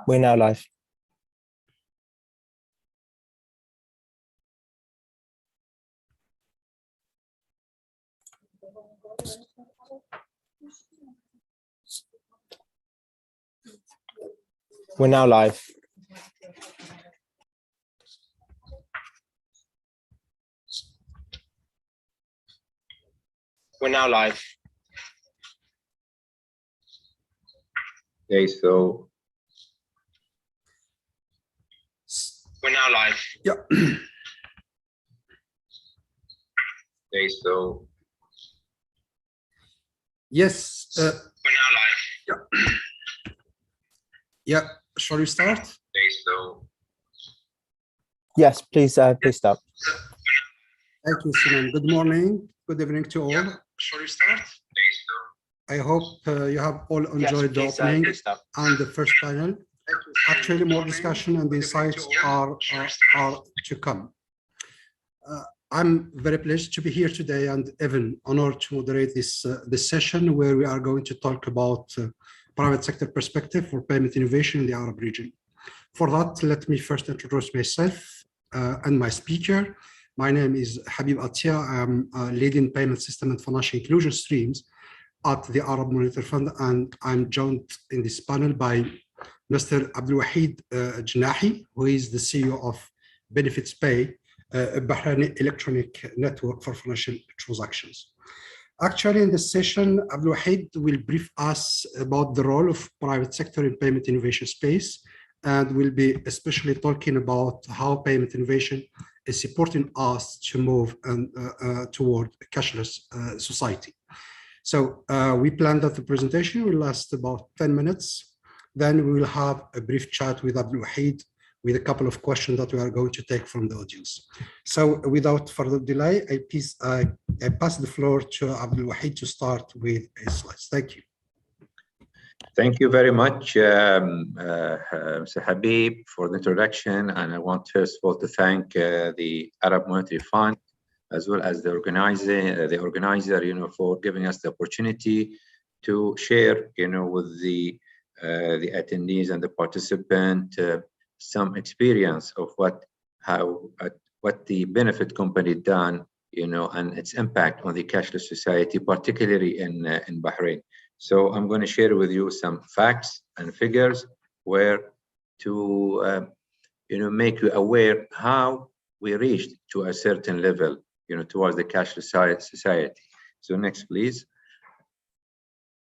We're now live. We're now live. We're now live. Okay, so we're now live. Yeah. okay, so Yes. We're now live. Yeah. Yeah. Shall we start? okay, so Yes, please. Please start. Thank you, Sinan. Good morning. Good evening to all. Shall we start? okay, so I hope you have all enjoyed the Yes, opening please start. and the first panel. Actually, more discussion and insights are to come. I'm very pleased to be here today and even honored to moderate this session where we are going to talk about private sector perspective for payment innovation in the Arab region. For that, let me first introduce myself and my speaker. My name is Habib Atia. I'm leading payment system and financial inclusion streams at the Arab Monetary Fund, and I'm joined in this panel by Mr. Abdulwahid Jnahi, who is the CEO of Benefits Pay, a Bahraini electronic network for financial transactions. Actually, in this session, Abdulwahid will brief us about the role of private sector in payment innovation space, and we'll be especially talking about how payment innovation is supporting us to move toward a cashless society. So we plan that the presentation will last about 10 minutes. Then we will have a brief chat with Abdulwahid with a couple of questions that we are going to take from the audience. So without further delay, I pass the floor to Abdulwahid to start with his slides. Thank you. thank you very much, Mr. Habib, for the introduction. And I want first of all to thank the Arab Monetary Fund, as well as the organizer, for giving us the opportunity to share, with the attendees and the participant some experience of what the benefit company done, and its impact on the cashless society, particularly in Bahrain. So I'm going to share with you some facts and figures where to make you aware how we reached to a certain level, towards the cashless society. So next, please.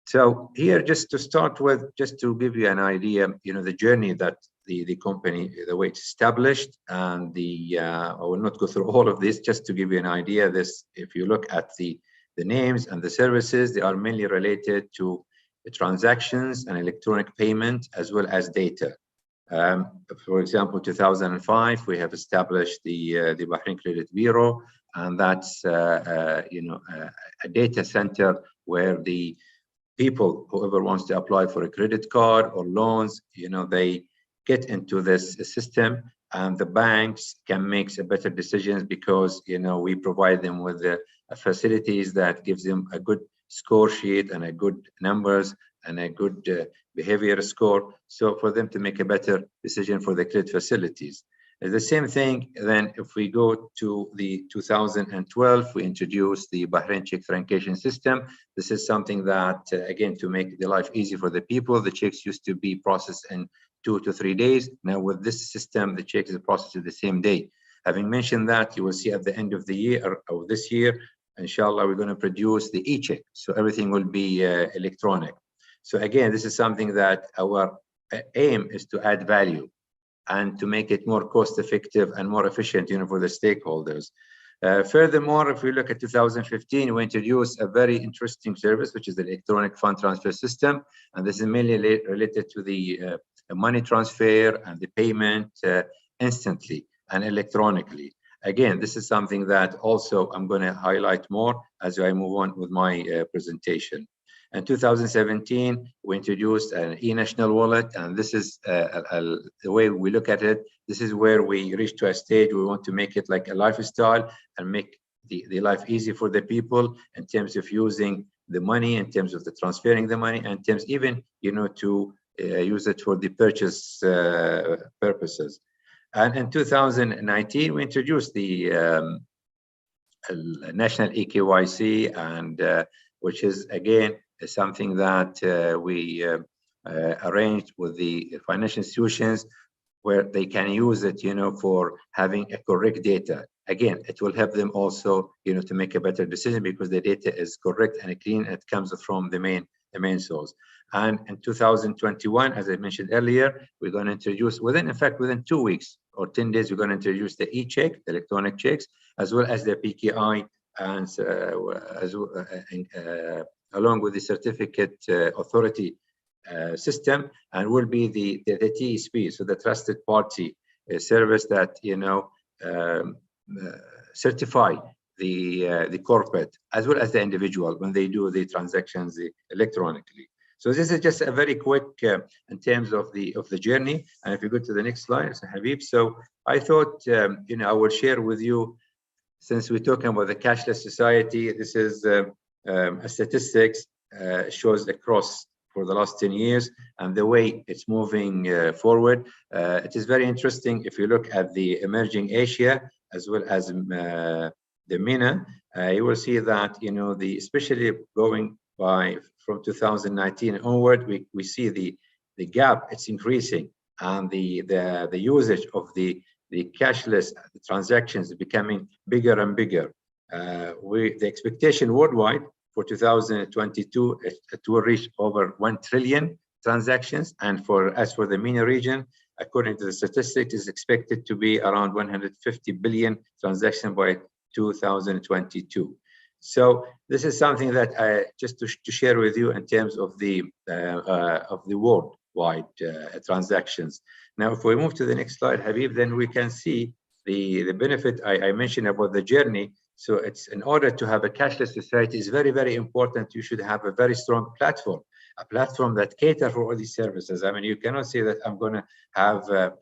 So here, just to start with, just to give you an idea, the journey that the company, the way it's established, and I will not go through all of this, just to give you an idea. This, if you look at the names and the services, they are mainly related to the transactions and electronic payment, as well as data. For example, 2005, we have established the Bahrain Credit Bureau, and that's a data center where the people, whoever wants to apply for a credit card or loans, they get into this system, and the banks can make better decisions because, we provide them with the facilities that gives them a good score sheet and a good numbers and a good behavior score. So for them to make a better decision for the credit facilities. The same thing, then, if we go to the 2012, we introduced the Bahrain check francation system. This is something that, again, to make the life easy for the people. The checks used to be processed in 2 to 3 days. Now with this system, the check is processed the same day. Having mentioned that, you will see at the end of the year, or this year, inshallah, we're going to produce the e-check. So everything will be electronic. So again, this is something that our aim is to add value and to make it more cost effective and more efficient, for the stakeholders. Furthermore, if we look at 2015, we introduced a very interesting service, which is the electronic fund transfer system. And this is mainly related to the money transfer and the payment instantly and electronically. Again, this is something that also I'm going to highlight more as I move on with my presentation. In 2017, we introduced an e-national wallet, and this is the way we look at it. This is where we reach to a stage we want to make it like a lifestyle and make the life easy for the people in terms of using the money, in terms of the transferring the money, and in terms even, to use it for the purchase purposes. And in 2019, we introduced the national eKYC, and which is again something that we arranged with the financial institutions, where they can use it, for having a correct data. Again, it will help them also, to make a better decision because the data is correct and clean. And it comes from the main source. And in 2021, as I mentioned earlier, we're going to introduce within 2 weeks or 10 days, we're going to introduce the e-check, the electronic checks, as well as the PKI, and along with the certificate authority system, and will be the TSP, so the trusted party service that certify the corporate as well as the individual when they do the transactions electronically. So this is just a very quick in terms of the journey. And if you go to the next slide, Mr. Habib. So I thought I will share with you, since we're talking about the cashless society, this is a statistics shows across for the last 10 years and the way it's moving forward. It is very interesting if you look at the emerging Asia as well as the MENA, you will see that especially going by from 2019 onward, we see the gap, it's increasing, and the usage of the cashless transactions is becoming bigger and bigger. The expectation worldwide for 2022, it will reach over 1 trillion transactions, and as for the MENA region, according to the statistics, is expected to be around 150 billion transactions by 2022. So this is something that just to share with you in terms of the worldwide transactions. Now, if we move to the next slide, Habib, then we can see the benefit I mentioned about the journey. So it's, in order to have a cashless society, is very, very important. You should have a very strong platform, a platform that caters for all these services. I mean, you cannot say that I'm going to have a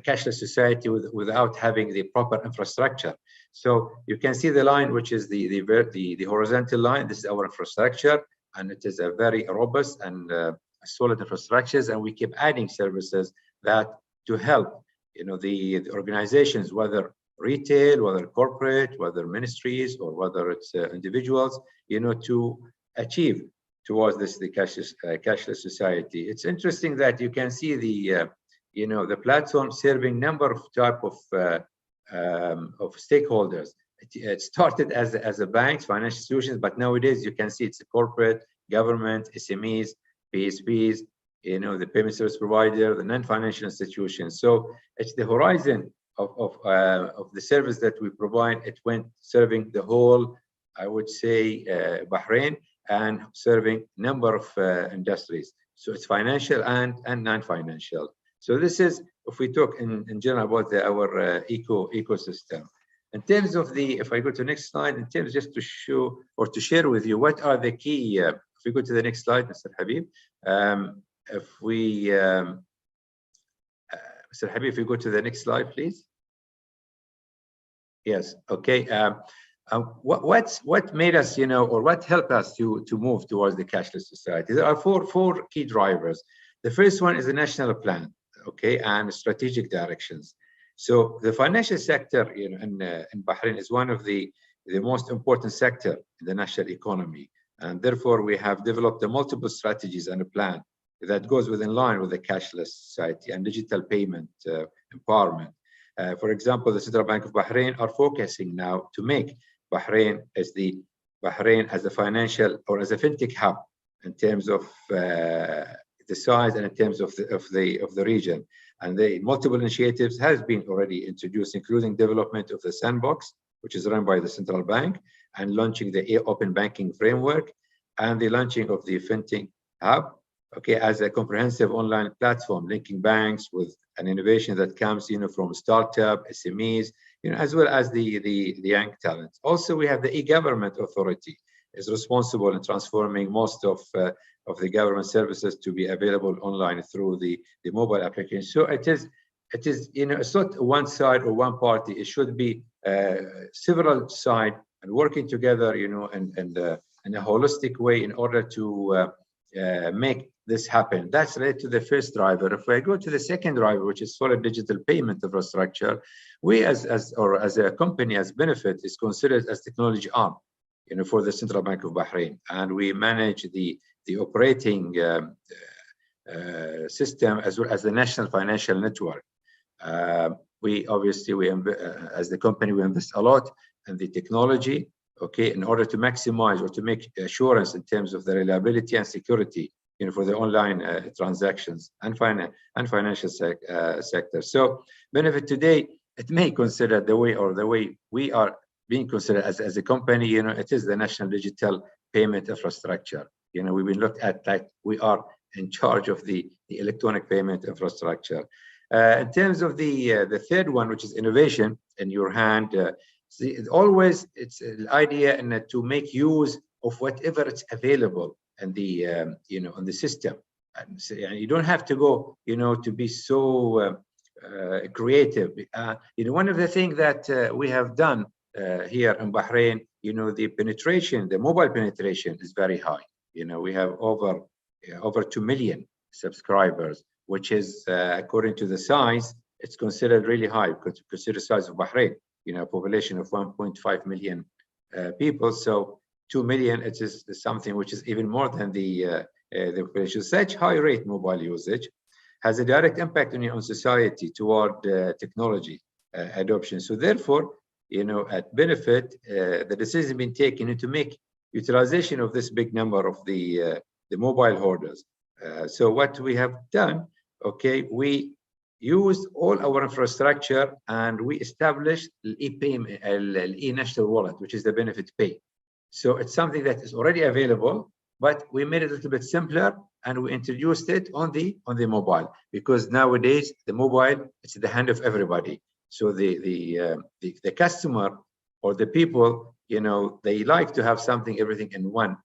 cashless society without having the proper infrastructure. So you can see the line, which is the horizontal line. This is our infrastructure, and it is a very robust and solid infrastructures. And we keep adding services that to help, the organizations, whether retail, whether corporate, whether ministries, or whether it's individuals, to achieve towards the cashless society. It's interesting that you can see the platform serving number of type of stakeholders. It started as a banks, financial institutions, but nowadays you can see it's a corporate, government, SMEs, PSPs, the payment service provider, the non-financial institutions. So it's the horizon of the service that we provide. It went serving the whole, I would say, Bahrain, and serving number of industries. So it's financial and non-financial. So this is, if we talk in general about our ecosystem. In terms of if I go to the next slide, in terms just to show or to share with you what are the key, if we go to the next slide, Mr. Habib, Mr. Habib, if you go to the next slide, please. Yes, okay. What made us, or what helped us to move towards the cashless society? There are four key drivers. The first one is the national plan, okay, and strategic directions. So the financial sector in Bahrain is one of the most important sector in the national economy, and therefore we have developed multiple strategies and a plan that goes within line with the cashless society and digital payment empowerment. For example, the Central Bank of Bahrain are focusing now to make Bahrain as a financial or as a fintech hub in terms of the size and in terms of the region. And the multiple initiatives has been already introduced, including development of the sandbox, which is run by the central bank, and launching the open banking framework, and the launching of the fintech hub, okay, as a comprehensive online platform linking banks with an innovation that comes, from startup, SMEs, as well as the young talent. Also, we have the e-government authority is responsible in transforming most of the government services to be available online through the mobile application. So it is, it's not one side or one party. It should be several sides and working together, in a holistic way in order to make this happen. That's related to the first driver. If I go to the second driver, which is solid digital payment infrastructure, we as a company, as Benefit, is considered as technology arm, for the Central Bank of Bahrain, and we manage the operating system as well as the national financial network. We obviously, as the company, we invest a lot in the technology, okay, in order to maximize or to make assurance in terms of the reliability and security, for the online transactions and financial sector. So Benefit today, it may consider the way we are being considered as a company, it is the national digital payment infrastructure. We've been looked at like we are in charge of the electronic payment infrastructure. In terms of the third one, which is innovation in your hand, always it's the idea to make use of whatever is available in the on the system. And so, you don't have to go to be so creative. One of the things that we have done here in Bahrain, the mobile penetration is very high. We have over 2 million subscribers, which is according to the size, it's considered really high because you consider the size of Bahrain, population of 1.5 million people. So 2 million, it is something which is even more than the population. Such high rate mobile usage has a direct impact on society toward technology adoption. So therefore, at Benefit, the decision has been taken to make utilization of this big number of the mobile holders. So what we have done, okay, we used all our infrastructure and we established e-national wallet, which is the Benefit Pay. So it's something that is already available, but we made it a little bit simpler and we introduced it on the mobile, because nowadays the mobile, it's in the hand of everybody. So the customer or the people, they like to have everything in one,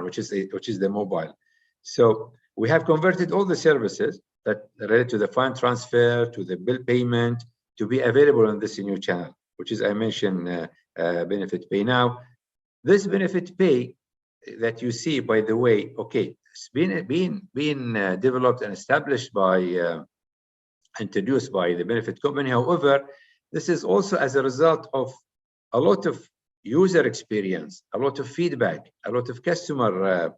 which is the mobile. So we have converted all the services that relate to the fund transfer, to the bill payment, to be available on this new channel, which is, I mentioned, Benefit Pay. Now, this Benefit Pay that you see, by the way, okay, it's been developed and established introduced by the Benefit company. However, this is also as a result of a lot of user experience, a lot of feedback, a lot of customer,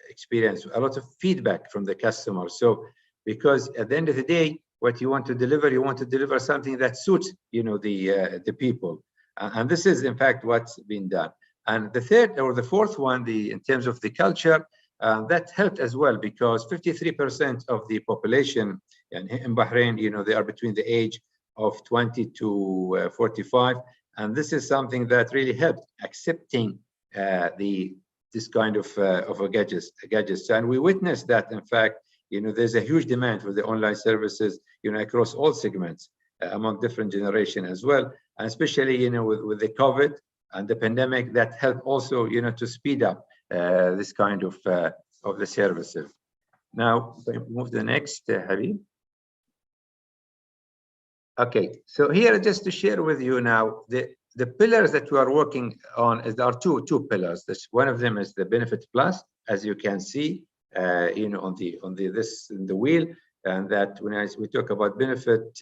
experience, a lot of feedback from the customer. So, because at the end of the day, what you want to deliver something that suits, the people. And this is, in fact, what's been done. And the third or the fourth one, in terms of the culture, that helped as well, because 53% of the population in Bahrain, they are between the age of 20 to 45. And this is something that really helped accepting this kind of gadgets. And we witnessed that, in fact, there's a huge demand for the online services, across all segments, among different generations as well. And especially, with the COVID and the pandemic, that helped also, to speed up this kind of the services. Now, move to the next, Habib. Okay, so here, just to share with you now, the pillars that we are working on there are two pillars. One of them is the Benefit Plus, as you can see, on the wheel, and that when we talk about Benefit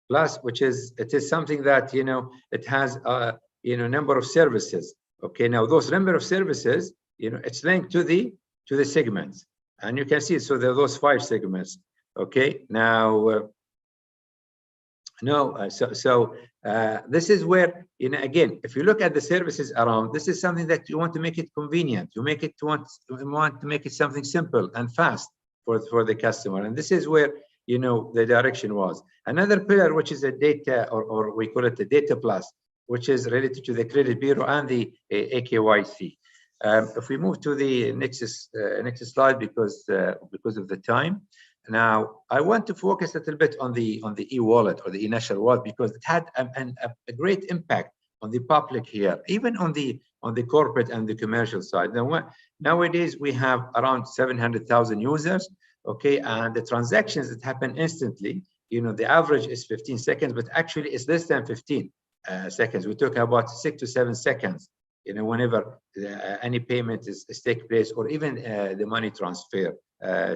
Plus, it is something that it has a number of services. Okay, now those number of services, it's linked to the segments, and you can see. So there are those 5 segments. Okay, now. This is where, again, if you look at the services around, this is something that you want to make it convenient. You want to make it something simple and fast for the customer. And this is where, the direction was. Another pillar, which is a data, or we call it the Data Plus, which is related to the credit bureau and the AKYC. If we move to the next slide, because of the time. Now, I want to focus a little bit on the e-wallet or the e-national wallet, because it had a great impact on the public here, even on the corporate and the commercial side. Now, nowadays we have around 700,000 users, okay, and the transactions that happen instantly, the average is 15 seconds, but actually it's less than 15 seconds. We're talking about 6 to 7 seconds, whenever any payment is take place, or even the money transfer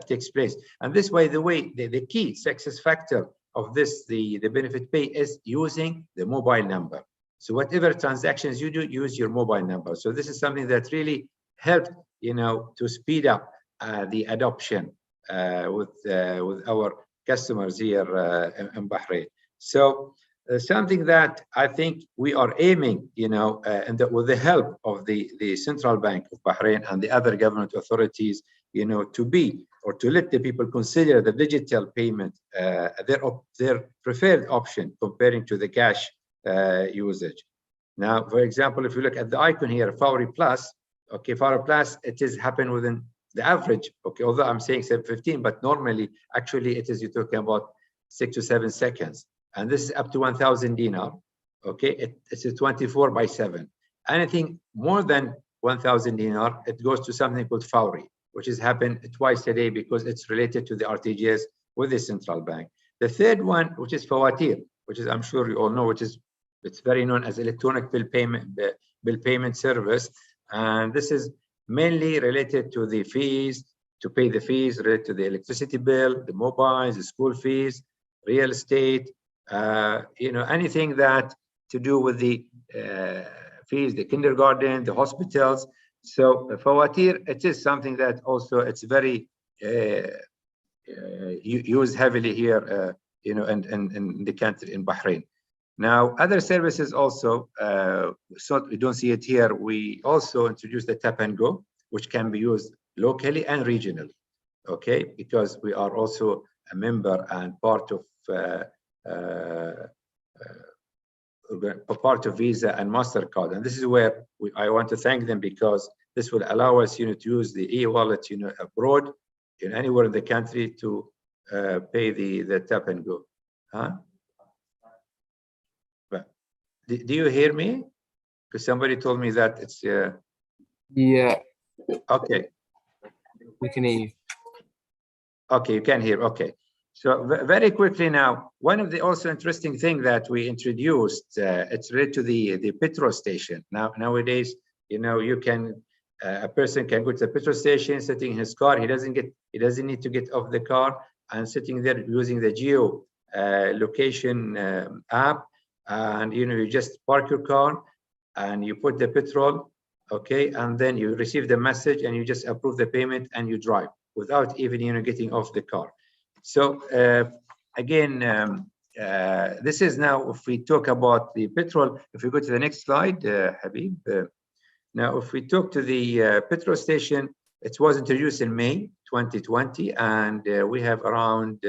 takes place. And this, by the way, the key success factor of this, the benefit pay, is using the mobile number. So whatever transactions you do, use your mobile number. So this is something that really helped, to speed up the adoption with our customers here in Bahrain. So something that I think we are aiming, with the help of the Central Bank of Bahrain and the other government authorities, to be, or to let the people consider the digital payment their preferred option comparing to the cash usage. Now, for example, if you look at the icon here, Fawry Plus, okay, Fawry Plus, it is happen within the average, okay, although I'm saying 7:15, but normally, actually, it is, you're talking about 6 to 7 seconds. And this is up to 1,000 dinar, okay? It's a 24/7. Anything more than 1,000 dinar, it goes to something called Fawry, which is happen twice a day because it's related to the RTGS with the central bank. The third one, which is Fawatir, which is, I'm sure you all know, it's very known as electronic bill payment service. And this is mainly related to the fees, to pay the fees related to the electricity bill, the mobiles, the school fees, real estate, anything that to do with the fees, the kindergarten, the hospitals. So Fawatir, it is something that also it's very used heavily here, in the country, in Bahrain. Now, other services also, so we don't see it here. We also introduced the Tap and Go, which can be used locally and regionally, okay? Because we are also a member and part of Visa and MasterCard. And this is where I want to thank them, because this will allow us, to use the e-wallet, abroad, anywhere in the country to pay the Tap and Go. Huh? Do you hear me? Because somebody told me that it's yeah. Okay. We can hear you. Okay, you can hear. Okay. So very quickly now, one of the also interesting thing that we introduced, it's related to the petrol station. Nowadays, you can a person can go to the petrol station, sitting in his car. He doesn't need to get off the car, and sitting there using the geo location app. And you just park your car and you put the petrol, okay, and then you receive the message and you just approve the payment and you drive without even getting off the car. So again, this is now, if we talk about the petrol, if we go to the next slide, Habib. Now, if we talk to the petrol station, it was introduced in May 2020, and we have around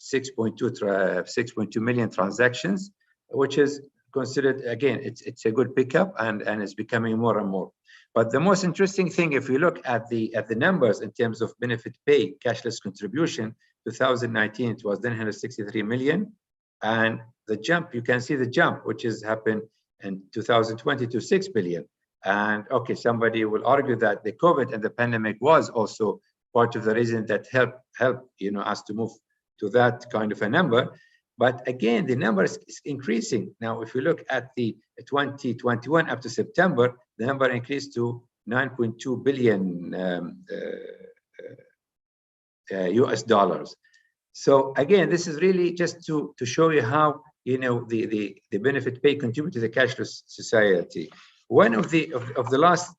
6.2 million transactions, which is considered, again, it's a good pickup, and it's becoming more and more. But the most interesting thing, if you look at the numbers in terms of benefit pay cashless contribution, 2019 it was 963 million, and the jump, you can see the jump, which has happened in 2020 to 6 billion. And okay, somebody will argue that the COVID and the pandemic was also part of the reason that helped us to move to that kind of a number. But again, the number is increasing. Now, if you look at the 2021 up to September, the number increased to 9.2 billion US dollars. So again, this is really just to show you how the benefit pay contribute to the cashless society. One of the last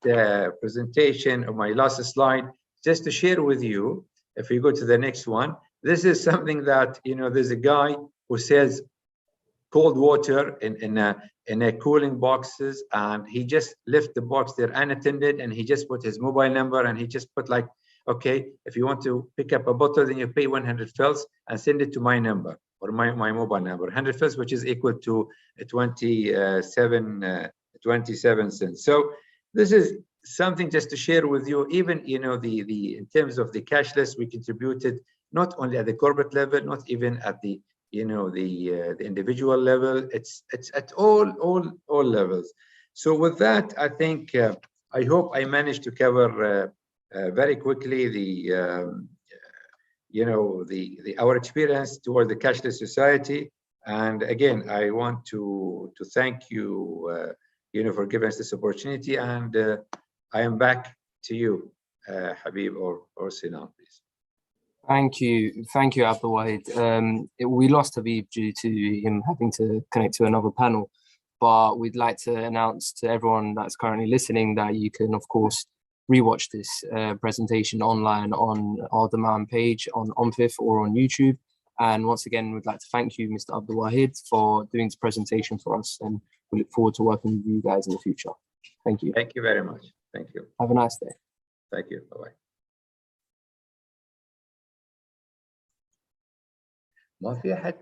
presentation, of my last slide, just to share with you, if we go to the next one, this is something that there's a guy who sells cold water in a cooling boxes, and he just left the box there unattended, and he just put his mobile number, and he just put like, okay, if you want to pick up a bottle, then you pay 100 fils and send it to my number, or my mobile number, 100 fils, which is equal to 27 cents. So this is something just to share with you. Even in terms of the cashless, we contributed not only at the corporate level, not even at the the individual level. It's at all levels. So with that, I think I hope I managed to cover very quickly our experience toward the cashless society. And again, I want to thank you for giving us this opportunity. And I am back to you, Habib or Sinan, please. Thank you, Abdul Wahid. We lost Habib due to him having to connect to another panel, but we'd like to announce to everyone that's currently listening that you can, of course, rewatch this presentation online on our demand page on OMFIF or on YouTube. And once again, we'd like to thank you, Mr. Abdul Wahid, for doing this presentation for us, and we look forward to working with you guys in the future. Thank you. Thank you very much. Thank you. Have a nice day. Thank you. Bye-bye. ما في أحد